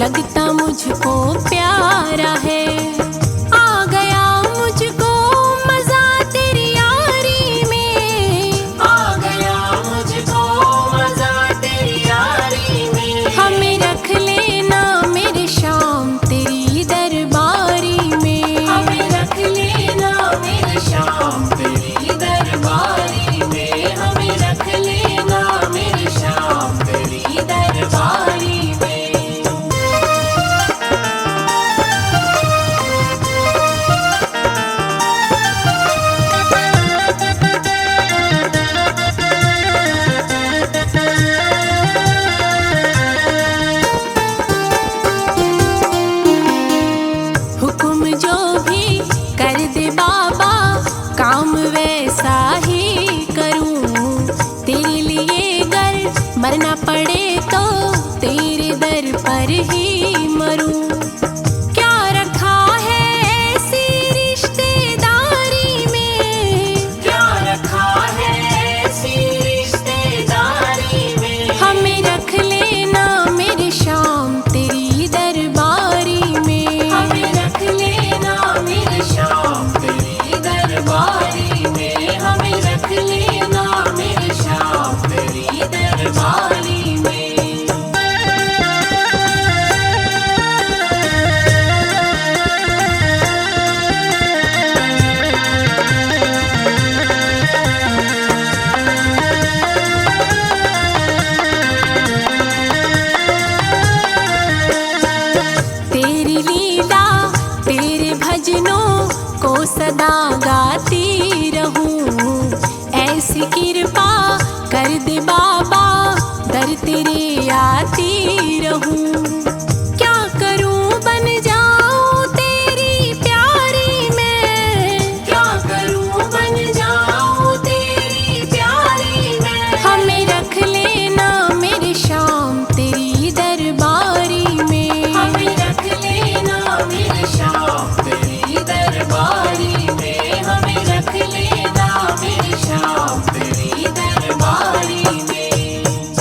लगता मुझको प्यारा है। आ गया मुझको मजा तेरी यारी में, आ गया मुझको मजा तेरी यारी में। हमें रख लेना मेरे शाम तेरी दरबारी में, हमें रख लेना मेरे शाम तेरी दरबारी में, हमें रख लेना मेरे शाम तेरी दरबारी में। हुक्म जो भी कर दे बाबा काम वैसा ही करूं। तेरे लिए गर मरना पड़े तो तेरे दर पर ही मरूं। क्या रखा है ऐसी रिश्तेदारी में, क्या रखा है ऐसी रिश्तेदारी में। हमें रख लेना मेरे शाम तेरी दरबारी में, हमें रख लेना मेरे शाम तेरी दरबारी में, हमें रख लेना मेरे शाम तेरी दरबारी में। तेरी लीला तेरे भजनों को सदा गाती रहूं। ऐसी कृपा कर दे बाबा दर तेरे आती रहूं। क्या करूं बन जाऊं तेरी प्यारी मैं, क्या करूं बन जाऊं तेरी प्यारी मैं। हमें रख लेना मेरे शाम तेरी दरबारी में, हमें रख लेना मेरे शाम तेरी दरबारी में, हमें रख लेना मेरे शाम तेरी दरबारी में। 「君の声が聞こえる」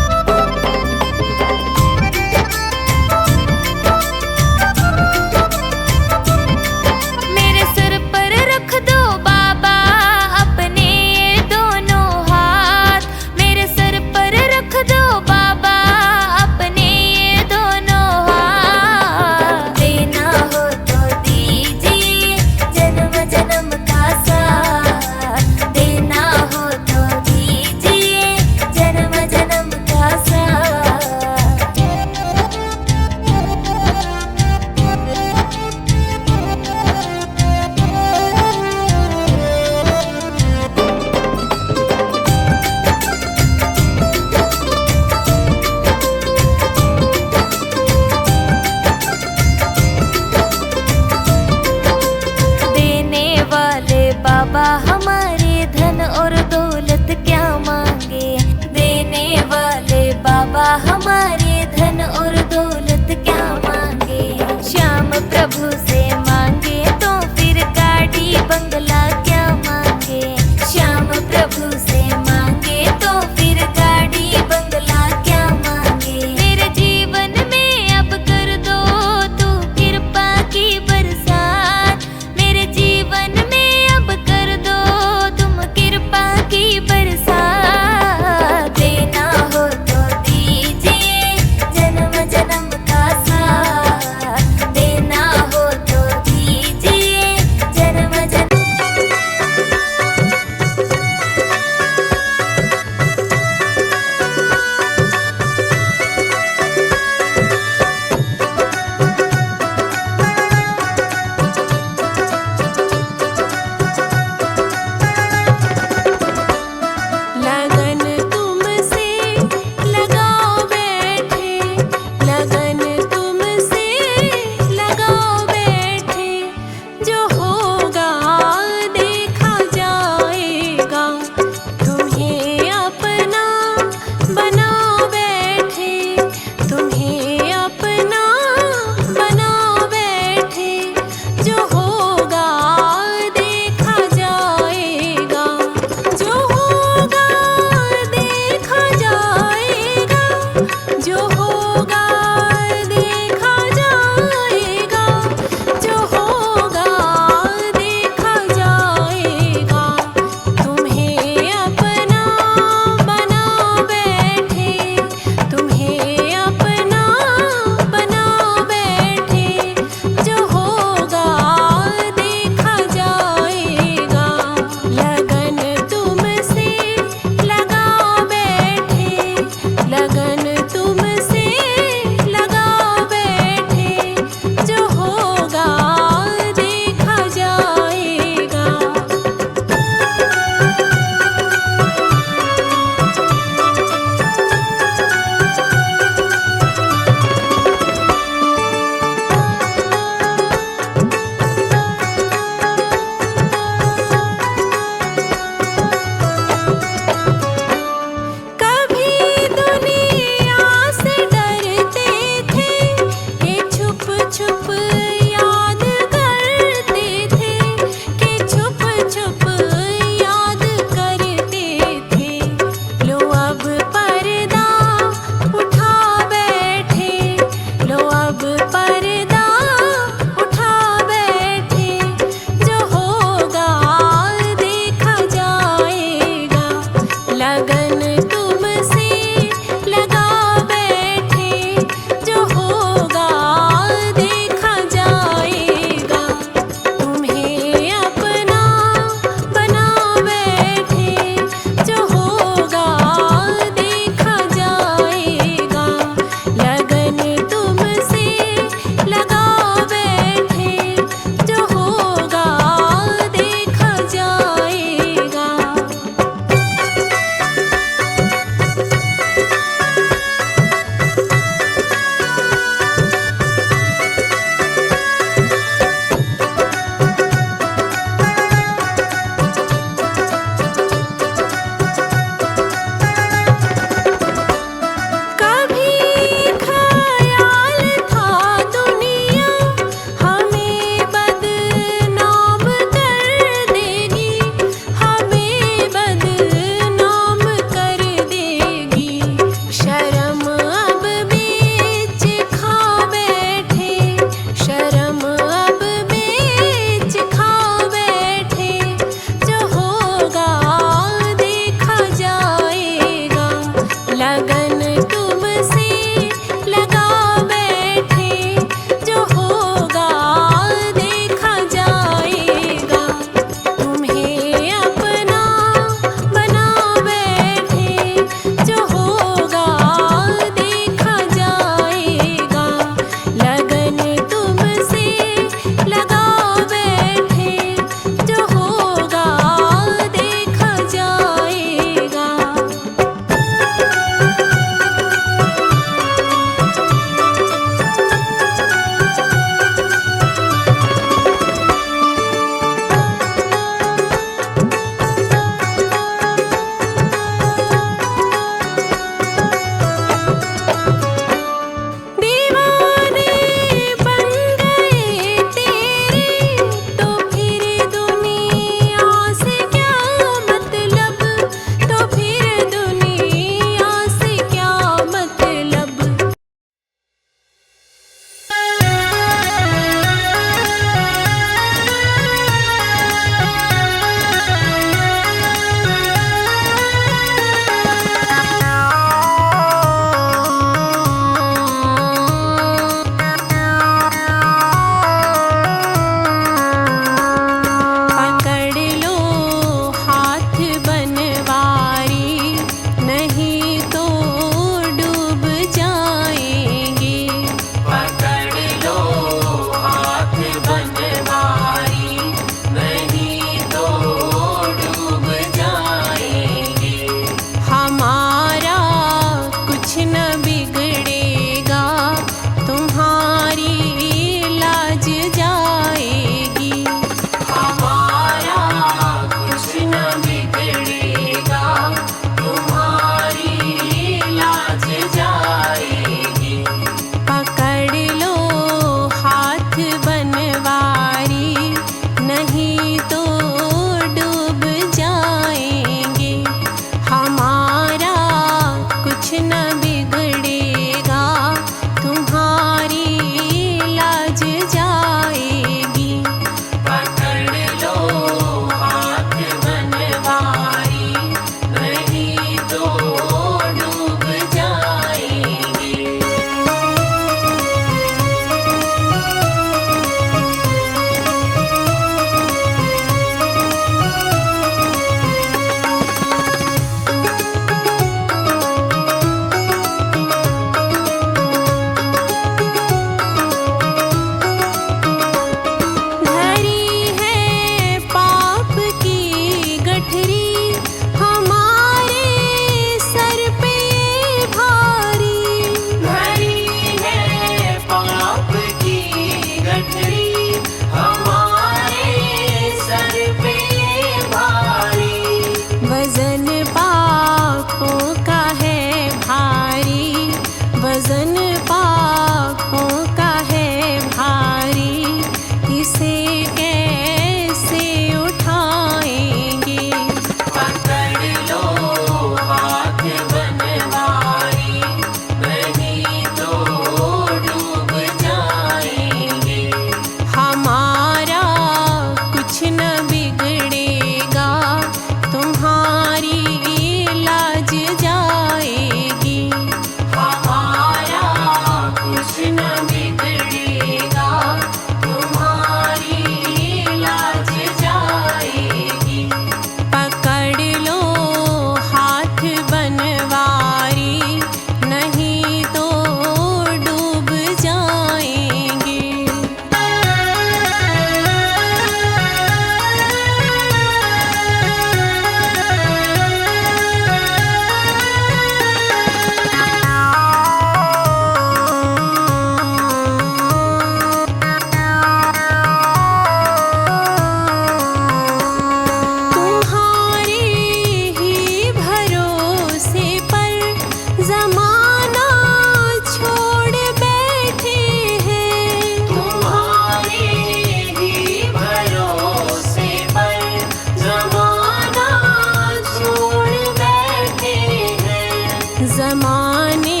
ज़माने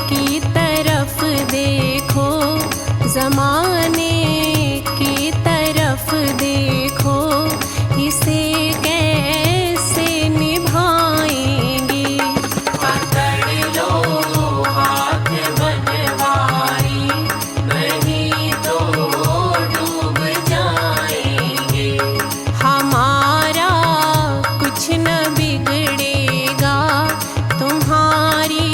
की तरफ देखो, ज़माने की तरफ देखो, इसे कैसे निभाएंगे। पकड़ लो हाथ बनवारी, नहीं तो डूब जाएंगे। हमारा कुछ न बिगड़ेगा, तुम्हारी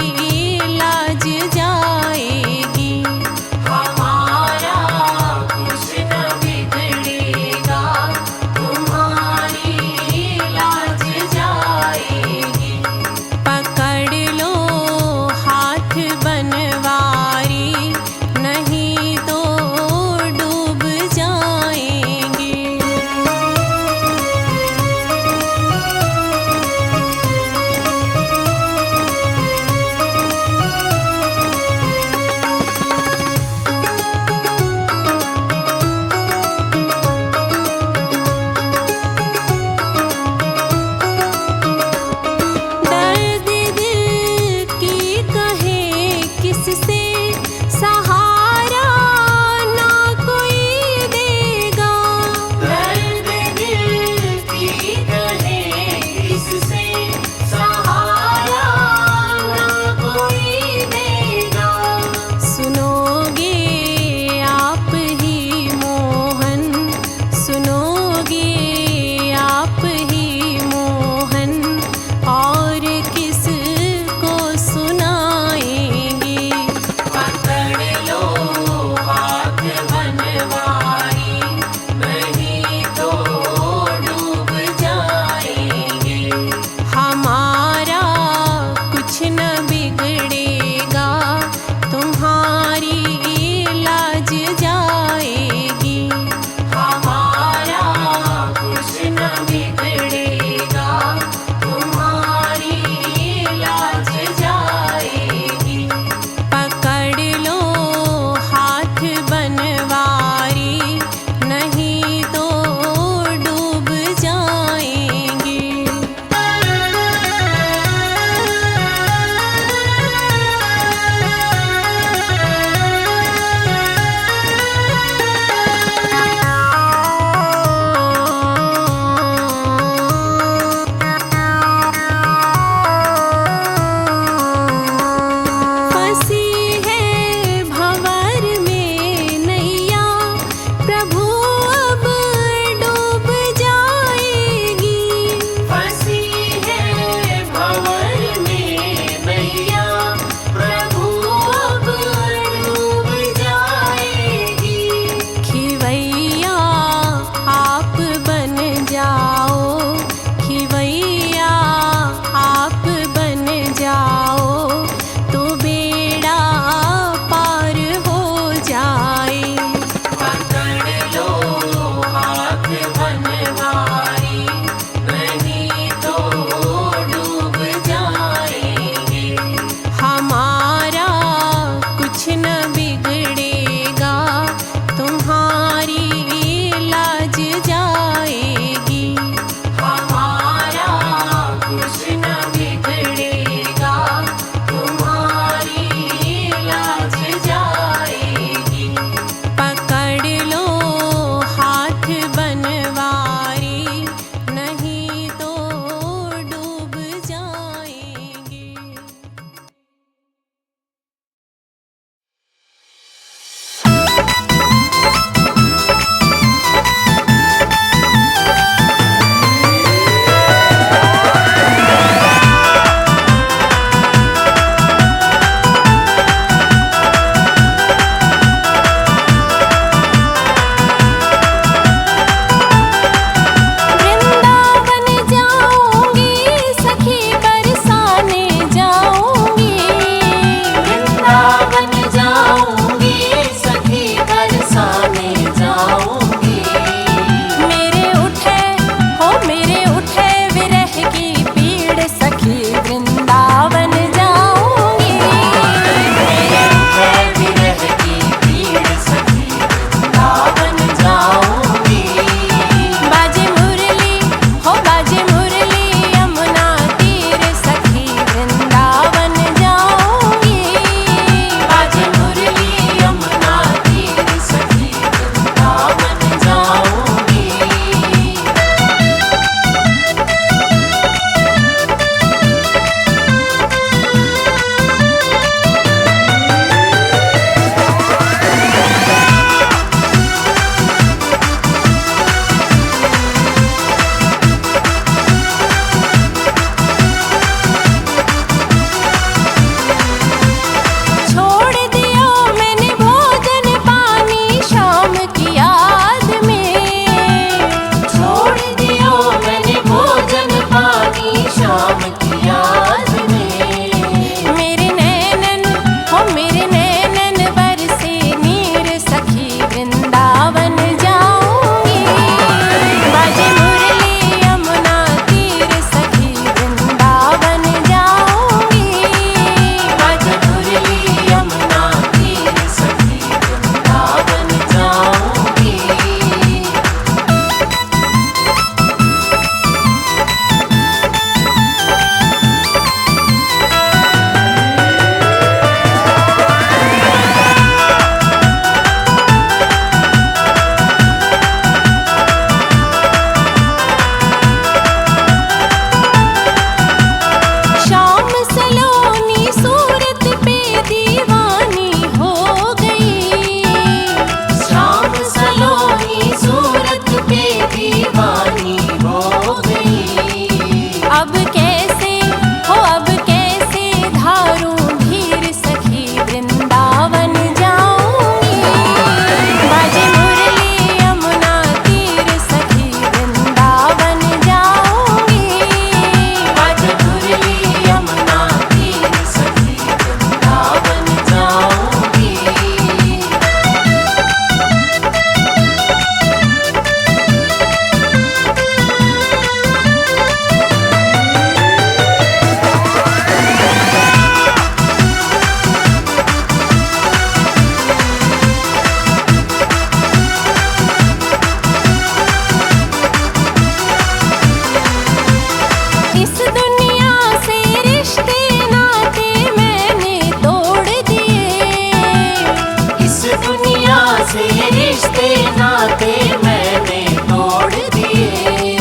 से रिश्ते नाते मैंने तोड़ दिए।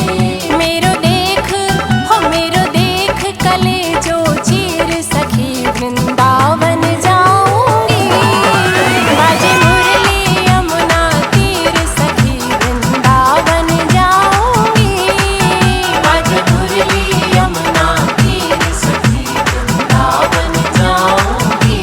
मेरो देख हो मेरो देख कले जो चीर सखी वृंदावन जाऊंगी। बाजे मुरली यमुना तीर सखी वृंदावन जाऊंगी। बाजे मुरली यमुना तीर सखी वृंदावन जाऊंगी।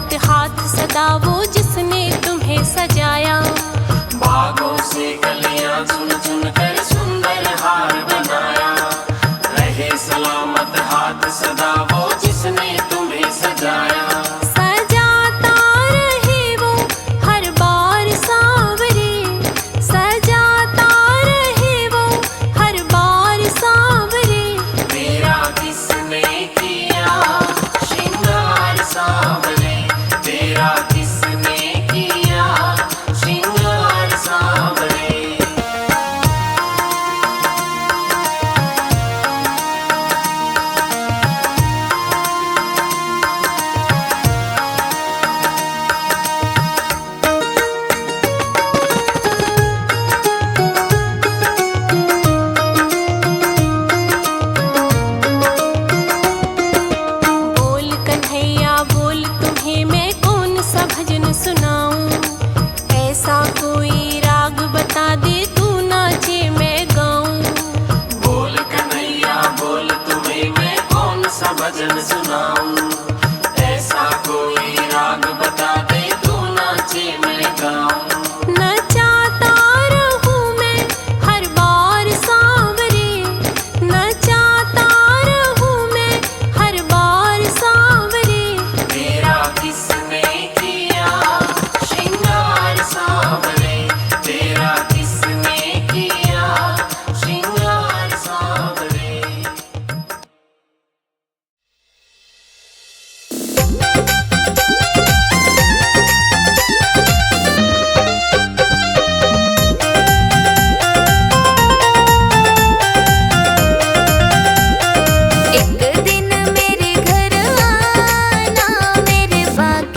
सलामत हाथ सदा वो जिसने तुम्हें सजाया। बागों से कलियां चुन चुन कर सुंदर हार बनाया। रहे सलामत हाथ सदा वो जिसने तुम्हें सजाया। सजाता रहे वो हर बार सांवरे, सजाता रहे वो हर बार सांवरे। तेरा किसने किया श्रृंगार सांवरे, तेरा किसने किया श्रृंगार सांवरे। बोल कन्हैया बोल तुम्हें मैं कौन सा भजन सुनाऊं, ऐसा कोई राग बता दे तू नाचे मैं गाऊं। बोल कन्हैया बोल तुम्हें मैं कौन सा भजन सुनाऊं, ऐसा कोई राग बता दे तू नाचे मैं गाऊं। नचाता रहूं मैं हर बार सांवरे, नचाता रहूं मैं हर बार सांवरे। तेरा किसने किया श्रृंगार सांवरे, तेरा किसने किया श्रृंगार सांवरे। एक दिन मेरे घर आना, मेरे बाग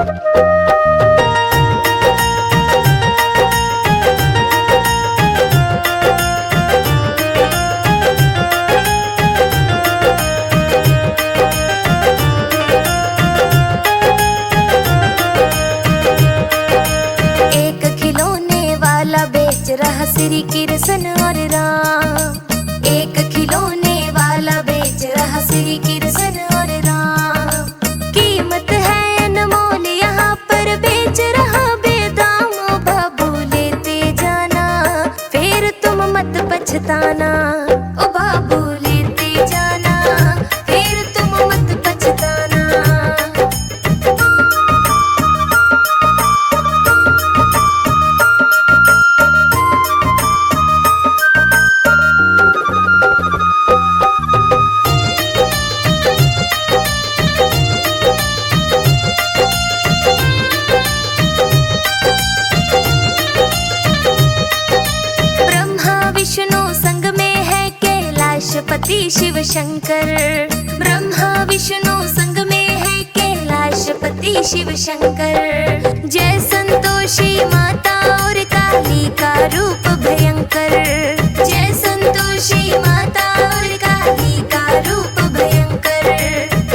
एक खिलौने वाला बेच रहा श्री कृष्ण और राम। एक खिलौने वाला बेच रहा श्री कृष्ण और राम। कीमत है अनमोल यहाँ पर बेच रहा बेदाम। ओ बाबू लेते जाना फिर तुम मत पछताना। ओ बाबू लेते जाना फिर तुम मत पछताना। ब्रह्मा विष्णु संग में है कैलाशपति शिव शंकर। ब्रह्मा विष्णु संग में है कैलाशपति शिव शंकर। जय संतोषी माता और काली का रूप भयंकर। जय संतोषी माता और काली का रूप भयंकर।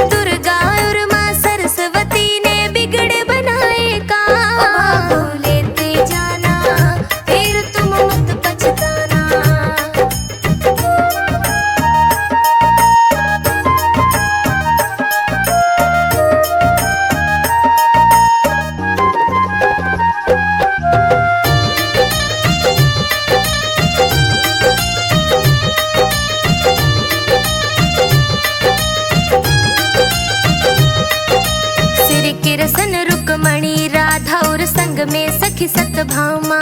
दुर्गा और माँ सरस्वती ने बिगड़े बनाए काम। लेते जाना फिर तुम मत पछताना। श्री कृष्ण रुक्मणी राधा और संग में सखी सतभामा।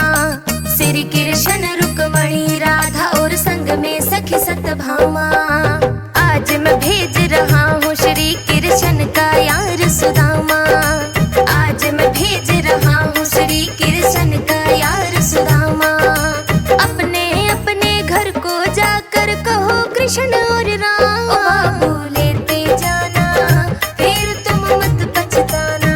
श्री कृष्ण रुक्मणी राधा और संग में सखी सतभामा। आज मैं भेज रहा हूँ श्री कृष्ण का यार सुदामा। आज मैं भेज रहा हूँ श्री कृष्ण का यार सुदामा। अपने अपने घर को जाकर कहो कृष्ण और राम। ओ बाबू लेते जाना फिर तुम मत पछताना।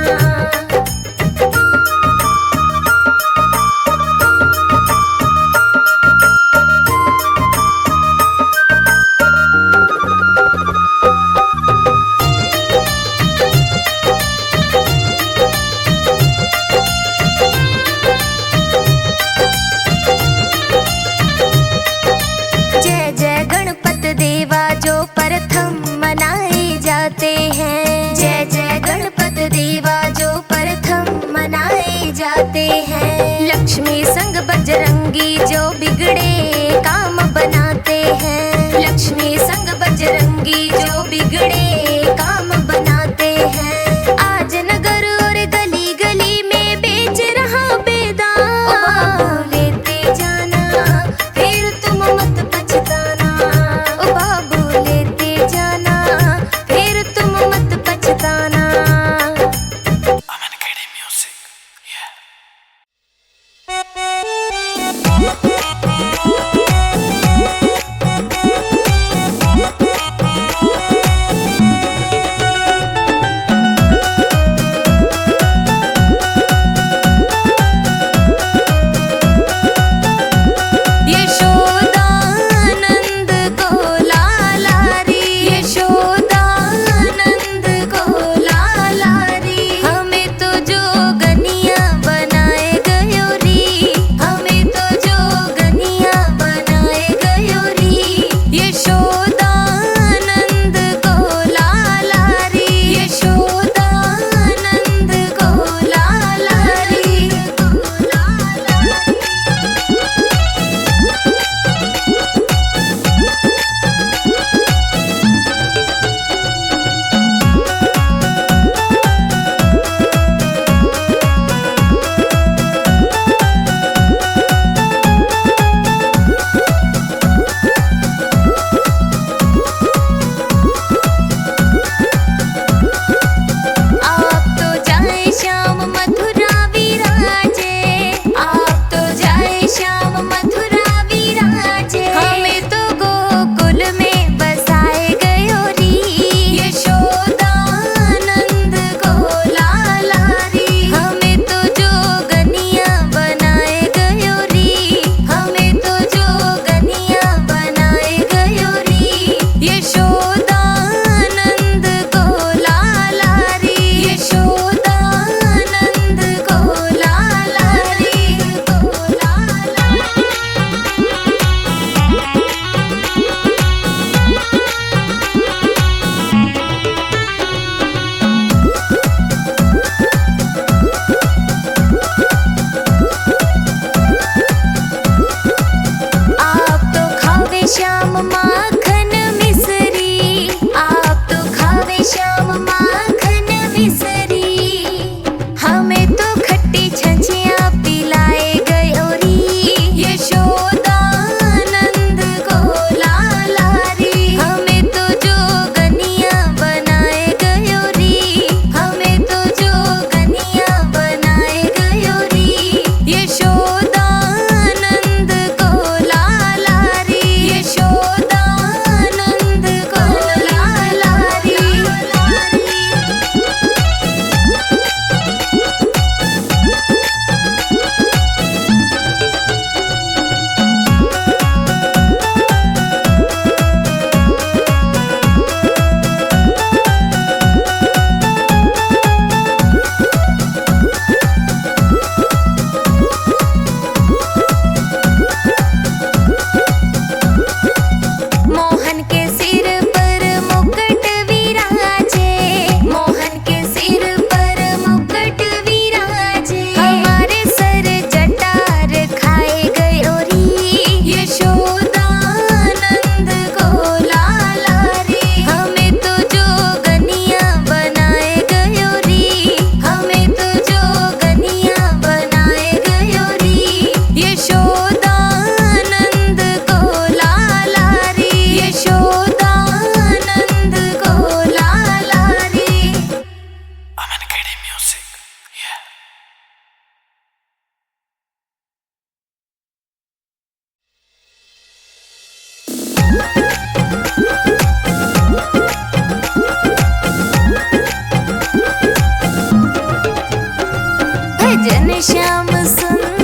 जन श्याम सुंदर